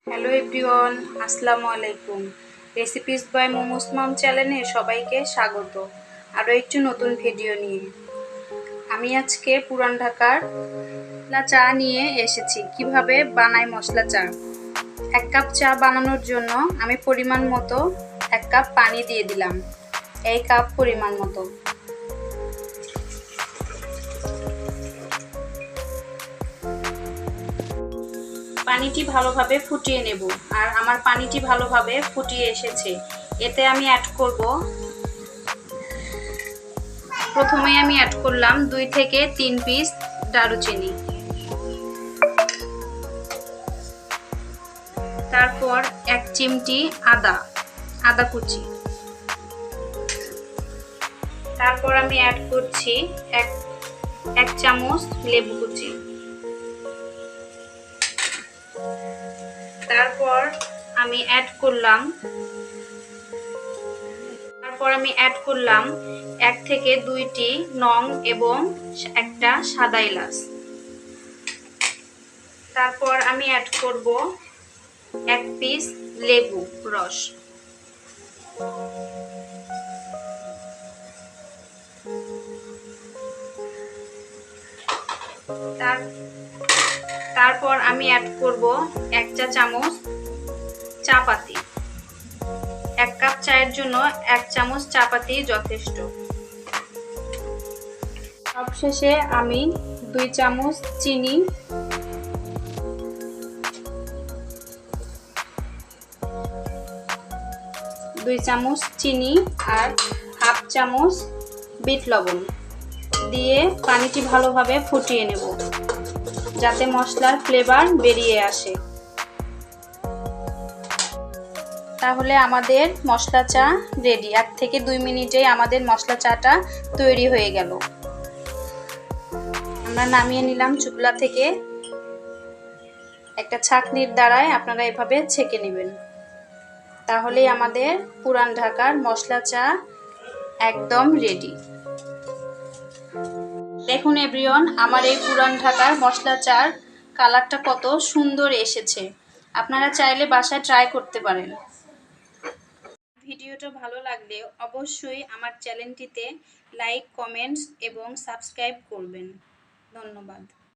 Hello everyone, আসসালামু আলাইকুম। Recipes by momos মম চ্যানেলে সবাইকে স্বাগত আরও একটি নতুন ভিডিও নিয়ে। আমি আজকে পুরান ঢাকার চা নিয়ে এসেছি। কিভাবে বানাই মশলা চা। 1 কাপ চা বানানোর জন্য আমি পরিমাণ মতো 1 কাপ পানি দিয়ে দিলাম, এই কাপ পরিমাণ মতো। পানিটি ভালোভাবে ফুটিয়ে নেব। আর আমার পানিটি ভালোভাবে ফুটিয়ে এসেছে। এতে আমি অ্যাড করব, প্রথমে আমি অ্যাড করলাম 2 থেকে 3 পিস দারুচিনি। তারপর 1 চিমটি আদা কুচি। তারপর আমি অ্যাড করছি 1 চামচ লেবু কুচি। তারপর আমি অ্যাড করলাম 1 থেকে 2টি লং এবং একটা সাদা এলাচ। তারপর আমি অ্যাড করব 1 পিস লেবু রস। তারপর আমি অ্যাড করব 1 চা চামচ চা পাতি। 1 কাপ চায়ের জন্য 1 চামচ চা পাতি যথেষ্ট। সবশেষে আমি 2 চামচ চিনি, আর হাফ চামচ বিট লবণ দিয়ে পানিটি ভালোভাবে ফুটিয়ে নেব, যাতে মশলার ফ্লেভার বেরিয়ে আসে। তাহলে আমাদের মশলা চা রেডি। 1 থেকে 2 মিনিটেই আমাদের মশলা চাটা তৈরি হয়ে গেল। আমরা নামিয়ে নিলাম চুলা থেকে। একটা ছাঁকনির দ্বারায় আপনারা এভাবে ছেঁকে নেবেন, তাহলেই আমাদের পুরান ঢাকার মশলা চা একদম রেডি। দেখুন এভরিওয়ান, আমার এই পুরান ঢাকার মশলা চার কালারটা কত সুন্দর এসেছে। আপনারা চাইলে বাসায় ট্রাই করতে পারেন। ভিডিওটা ভালো লাগলে অবশ্যই আমার চ্যানেলটিতে লাইক, কমেন্টস এবং সাবস্ক্রাইব করবেন। ধন্যবাদ।